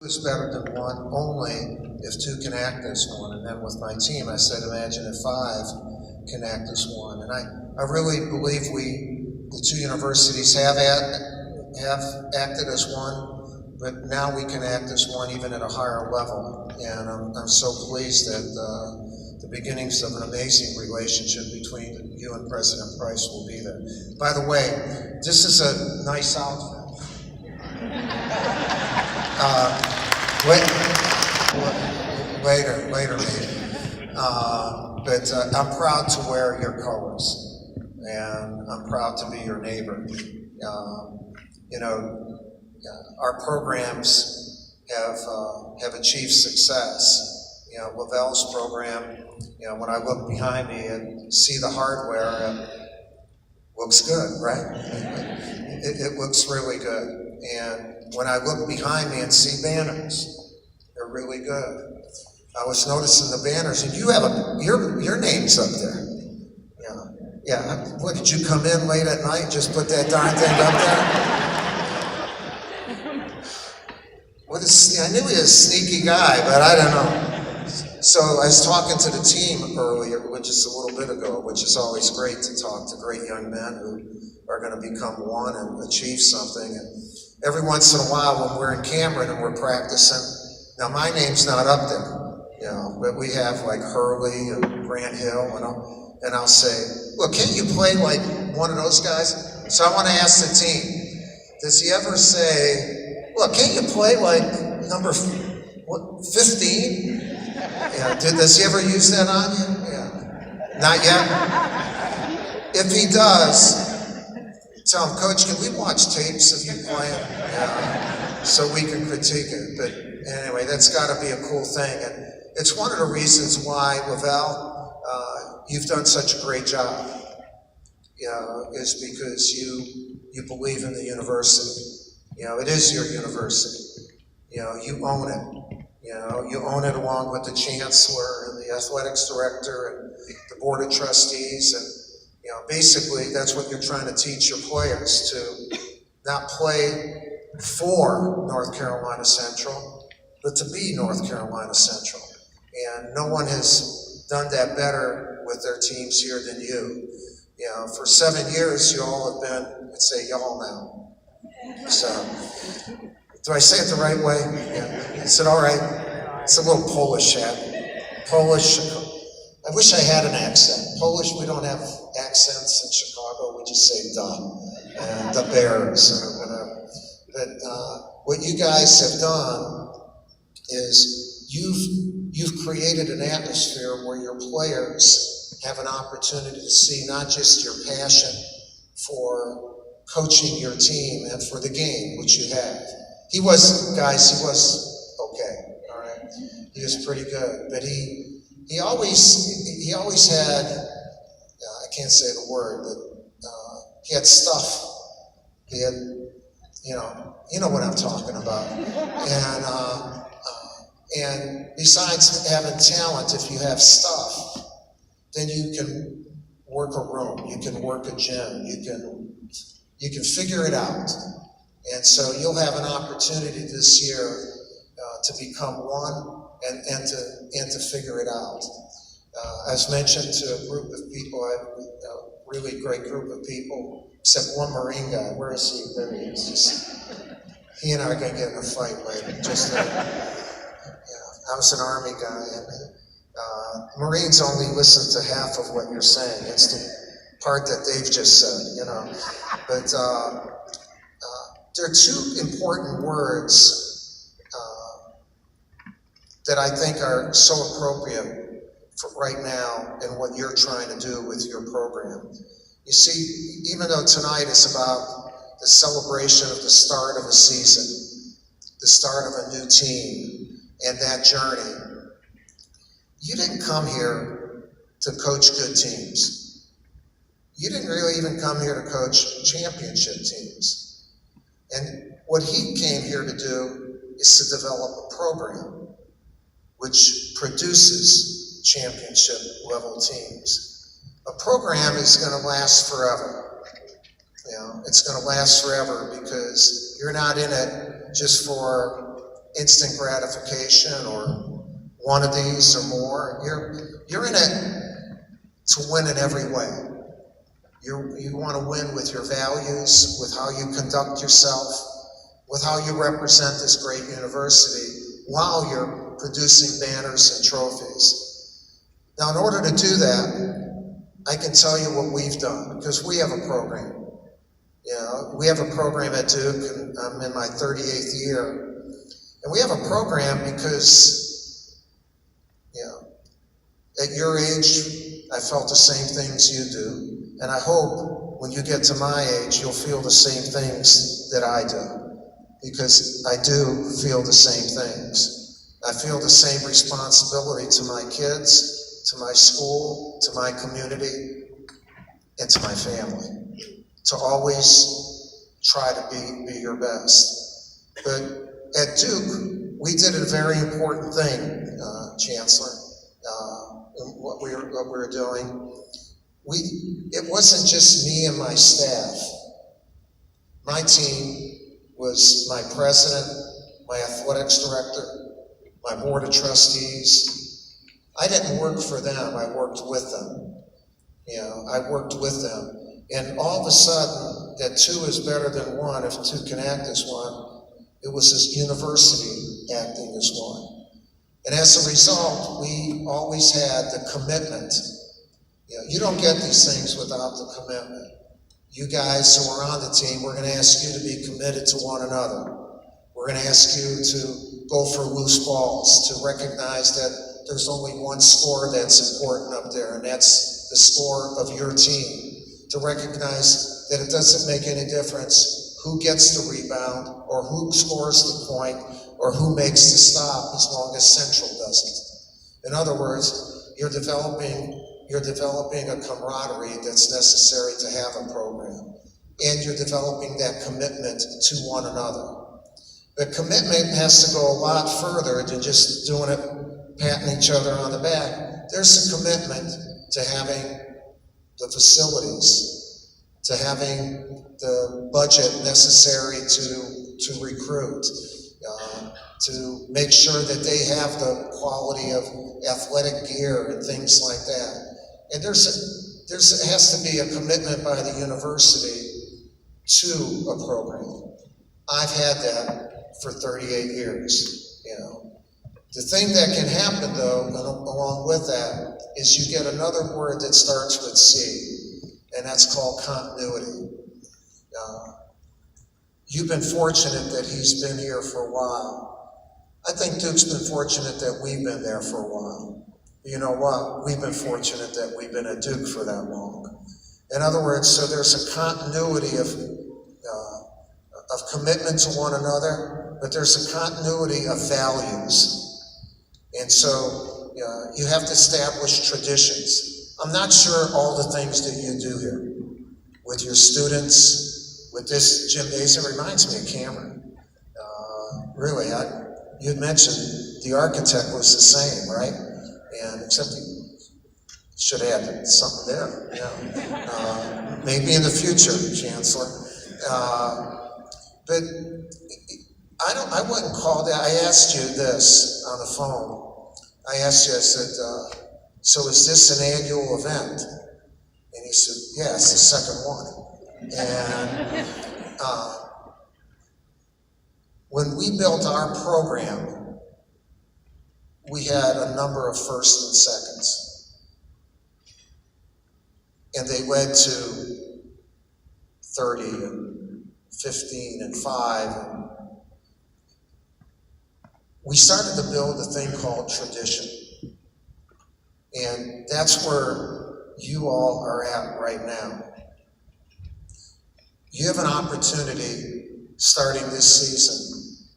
is better than one only if two can act as one. And then with my team, I said, imagine if five can act as one. And I really believe the two universities have acted as one, but now we can act as one even at a higher level. And I'm so pleased that the beginnings of an amazing relationship between you and President Price will be there. By the way, this is a nice outfit. Later maybe. But I'm proud to wear your colors, and I'm proud to be your neighbor. Our programs have achieved success. Lavelle's program, when I look behind me and see the hardware, it looks good, right? It looks really good. And when I look behind me and see banners, they're really good. I was noticing the banners, and you have your name's up there. Yeah. What, did you come in late at night and just put that darn thing up there? I knew he was a sneaky guy, but I don't know. So I was talking to the team earlier, just a little bit ago, which is always great to talk to great young men who are going to become one and achieve something. And every once in a while when we're in Cameron and we're practicing, now my name's not up there, but we have like Hurley and Grant Hill, and I'll say, well, can't you play like one of those guys? So I want to ask the team, does he ever say, well, can't you play like number 15? Does he ever use that on you? Yeah. Not yet? If he does, tell him, Coach, can we watch tapes of you playing? So we can critique it. But anyway, that's got to be a cool thing. And it's one of the reasons why, Lavelle, you've done such a great job, is because you believe in the university. It is your university. You own it. You own it along with the chancellor and the athletics director and the board of trustees. And basically that's what you're trying to teach your players, to not play for North Carolina Central, but to be North Carolina Central. And no one has done that better with their teams here than you. For 7 years, you all have been, let's say y'all now. So, do I say it the right way? Yeah. Is it all right? It's a little Polish hat. Polish. I wish I had an accent. Polish, we don't have accents in Chicago. We just say "da" and "the Bears" or whatever. But what you guys have done is you've created an atmosphere where your players have an opportunity to see not just your passion for coaching your team and for the game, which you have. He was okay, all right? He was pretty good, but he always had, I can't say the word, but he had stuff. He had, you know what I'm talking about. And besides having talent, if you have stuff, then you can work a room, you can work a gym, you can figure it out. And so you'll have an opportunity this year to become one and to figure it out. As mentioned to a group of people, I have a really great group of people, except one Marine guy. Where is he? There he is. He and I are going to get in a fight later. I was an Army guy, and Marines only listen to half of what you're saying. It's the part that they've just said, But there are two important words that I think are so appropriate for right now in what you're trying to do with your program. You see, even though tonight is about the celebration of the start of a season, the start of a new team, and that journey, you didn't come here to coach good teams. You didn't really even come here to coach championship teams. And what he came here to do is to develop a program which produces championship level teams. A program is going to last forever. It's going to last forever because you're not in it just for instant gratification or one of these or more. You're in it to win in every way. You want to win with your values, with how you conduct yourself, with how you represent this great university while you're producing banners and trophies. Now, in order to do that, I can tell you what we've done, because we have a program. You know, we have a program at Duke, and I'm in my 38th year. And we have a program because, you know, at your age, I felt the same things you do. And I hope when you get to my age, you'll feel the same things that I do. Because I do feel the same things. I feel the same responsibility to my kids, to my school, to my community, and to my family. To always try to be your best. But at Duke, we did a very important thing, Chancellor, what we were doing. It wasn't just me and my staff. My team was my president, my athletics director, my board of trustees. I didn't work for them, I worked with them. You know, I worked with them. And all of a sudden, that two is better than one if two can act as one. It was this university acting as one. And as a result, we always had the commitment. You know, you don't get these things without the commitment. You guys who are on the team, we're going to ask you to be committed to one another. We're going to ask you to go for loose balls, to recognize that there's only one score that's important up there, and that's the score of your team. To recognize that it doesn't make any difference who gets the rebound or who scores the point or who makes the stop as long as Central doesn't. In other words, you're developing a camaraderie that's necessary to have a program, and you're developing that commitment to one another. But commitment has to go a lot further than just doing it, patting each other on the back. There's a commitment to having the facilities, to having the budget necessary to recruit, to make sure that they have the quality of athletic gear and things like that. And there has to be a commitment by the university to a program. I've had that for 38 years, you know. The thing that can happen, though, along with that, is you get another word that starts with C, and that's called continuity. You've been fortunate that he's been here for a while. I think Duke's been fortunate that we've been there for a while. You know what? We've been fortunate that we've been at Duke for that long. In other words, so there's a continuity of commitment to one another, but there's a continuity of values. And so you have to establish traditions. I'm not sure all the things that you do here with your students, with this gymnasium. It reminds me of Cameron. Really, you'd mentioned the architect was the same, right? And except he should have had something there. Yeah. Maybe in the future, Chancellor. But I wouldn't call that. I asked you this on the phone. I asked you, I said, so is this an annual event? And he said, yeah, it's the second one. And when we built our program, we had a number of firsts and seconds. And they led to 30 and 15 and 5. We started to build a thing called tradition. And that's where you all are at right now. You have an opportunity starting this season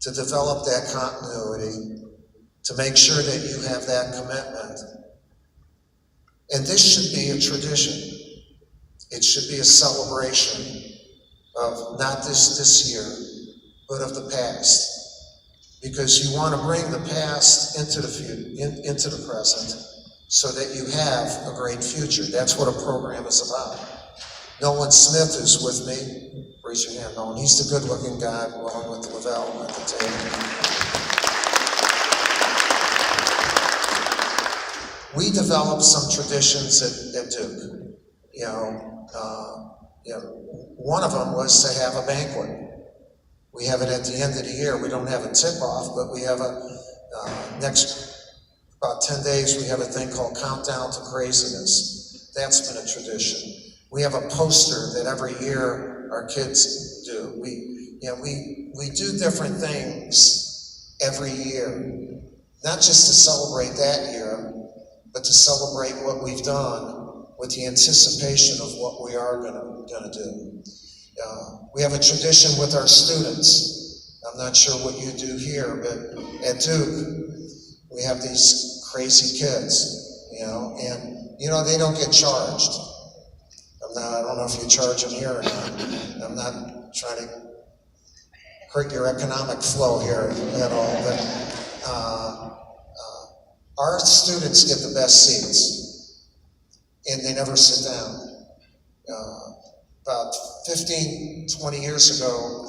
to develop that continuity, to make sure that you have that commitment. And this should be a tradition. It should be a celebration of not this year, but of the past. Because you want to bring the past into the present so that you have a great future. That's what a program is about. Nolan Smith is with me. Raise your hand, Nolan. He's the good-looking guy along with Lavelle at the table. We developed some traditions at Duke. One of them was to have a banquet. We have it at the end of the year. We don't have a tip-off, but we have next about 10 days, we have a thing called Countdown to Craziness. That's been a tradition. We have a poster that every year our kids do. We do different things every year, not just to celebrate that year, but to celebrate what we've done with the anticipation of what we are gonna do. We have a tradition with our students. I'm not sure what you do here, but at Duke, we have these crazy kids, and they don't get charged. I don't know if you charge them here or not. I'm not trying to hurt your economic flow here at all, but our students get the best seats, and they never sit down. About 15, 20 years ago,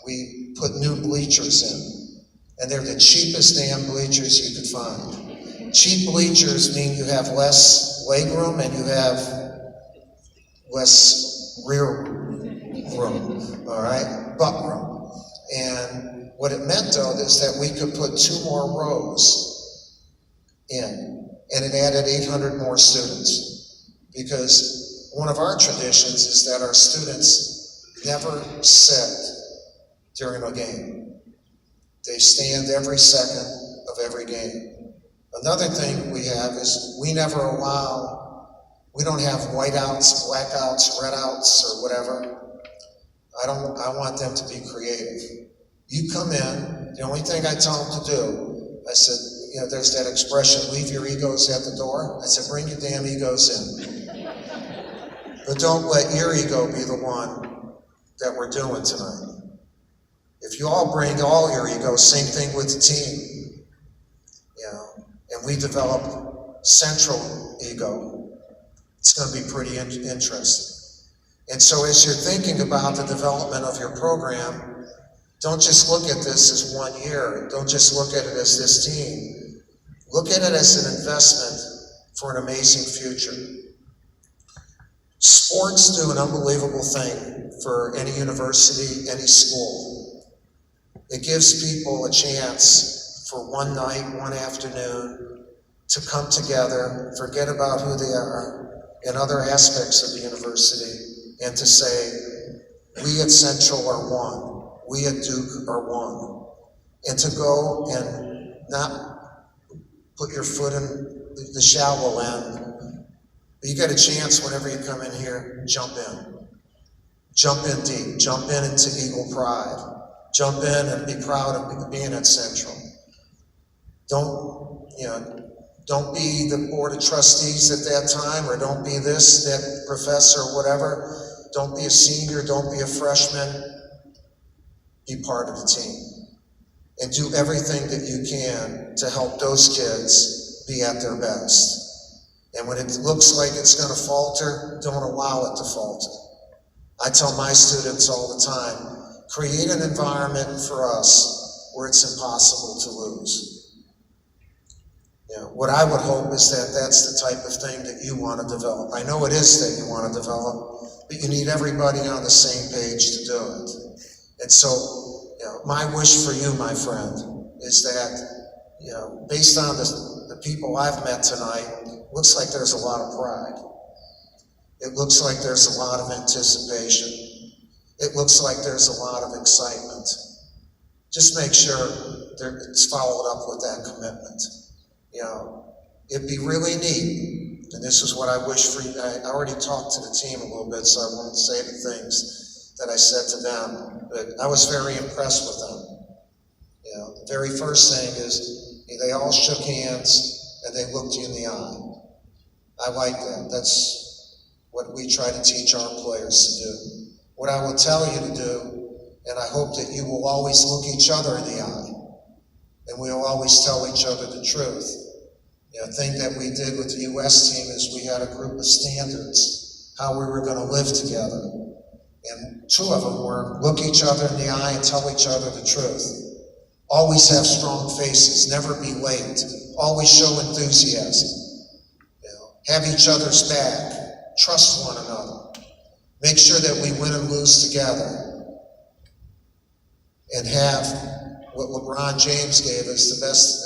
we put new bleachers in, and they're the cheapest damn bleachers you could find. Cheap bleachers mean you have less leg room and you have less rear room, all right? Butt room. And what it meant, though, is that we could put 2 more rows in, and it added 800 more students. Because one of our traditions is that our students never sit during a game. They stand every second of every game. Another thing we have is we don't have whiteouts, blackouts, redouts, or whatever. I want them to be creative. You come in, the only thing I tell them to do, I said, there's that expression, leave your egos at the door. I said, bring your damn egos in. But don't let your ego be the one that we're doing tonight. If you all bring all your egos, same thing with the team. And we develop central ego. It's going to be pretty interesting. And so as you're thinking about the development of your program, don't just look at this as 1 year. Don't just look at it as this team. Look at it as an investment for an amazing future. Sports do an unbelievable thing for any university, any school. It gives people a chance for one night, one afternoon, to come together, forget about who they are and other aspects of the university, and to say, we at Central are one, we at Duke are one. And to go and not put your foot in the shallow end. But you get a chance whenever you come in here, jump in. Jump in deep, jump into Eagle Pride. Jump in and be proud of being at Central. Don't be the board of trustees at that time, or don't be this, that professor, or whatever. Don't be a senior, don't be a freshman. Be part of the team. And do everything that you can to help those kids be at their best. And when it looks like it's going to falter, don't allow it to falter. I tell my students all the time, create an environment for us where it's impossible to lose. What I would hope is that that's the type of thing that you want to develop. I know it is that you want to develop, but you need everybody on the same page to do it. And so, my wish for you, my friend, is that, based on the people I've met tonight, looks like there's a lot of pride. It looks like there's a lot of anticipation. It looks like there's a lot of excitement. Just make sure it's followed up with that commitment. It'd be really neat, and this is what I wish for you. I already talked to the team a little bit, so I won't say the things that I said to them, but I was very impressed with them. The very first thing is they all shook hands and they looked you in the eye. I like that. That's what we try to teach our players to do. What I will tell you to do, and I hope that you will always look each other in the eye, and we'll always tell each other the truth. The thing that we did with the U.S. team is we had a group of standards, how we were going to live together. And 2 of them were look each other in the eye and tell each other the truth. Always have strong faces, never be late, always show enthusiasm. have each other's back, trust one another, make sure that we win and lose together, and have what LeBron James gave us, the best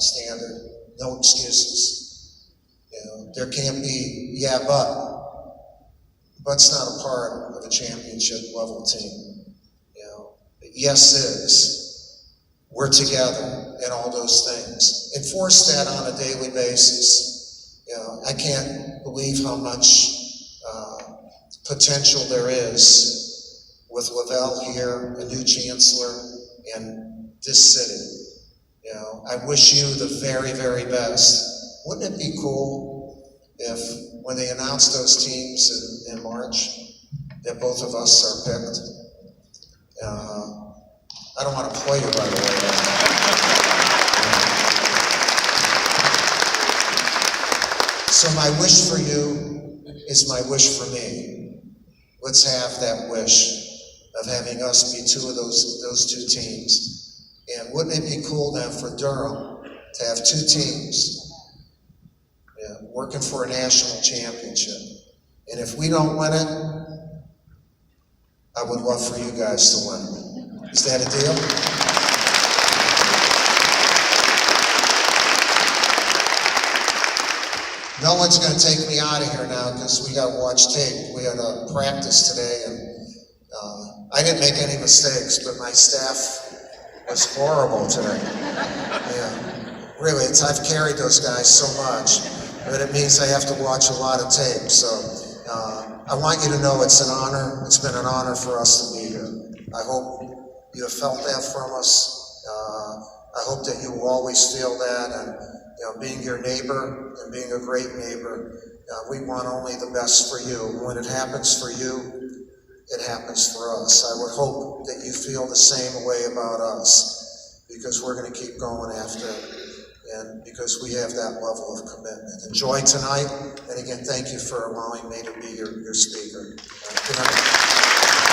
standard, no excuses. There can't be, yeah, but's not a part of a championship level team. Yes is, we're together, and all those things. Enforce that on a daily basis. I can't believe how much potential there is with Lavelle here, a new chancellor, and this city. I wish you the very, very best. Wouldn't it be cool if, when they announce those teams in March, that both of us are picked? I don't want to play you, by the way. So my wish for you is my wish for me. Let's have that wish of having us be two of those two teams. And wouldn't it be cool then for Durham to have two teams working for a national championship? And if we don't win it, I would love for you guys to win. Is that a deal? No one's going to take me out of here now because we got to watch tape. We had a practice today, and I didn't make any mistakes, but my staff was horrible today. Really, I've carried those guys so much, but it means I have to watch a lot of tape. So I want you to know it's an honor. It's been an honor for us to be here. I hope you have felt that from us. I hope that you will always feel that, and being your neighbor and being a great neighbor, we want only the best for you. When it happens for you, it happens for us. I would hope that you feel the same way about us, because we're going to keep going after it, and because we have that level of commitment. Enjoy tonight, and again, thank you for allowing me to be your speaker. Good night.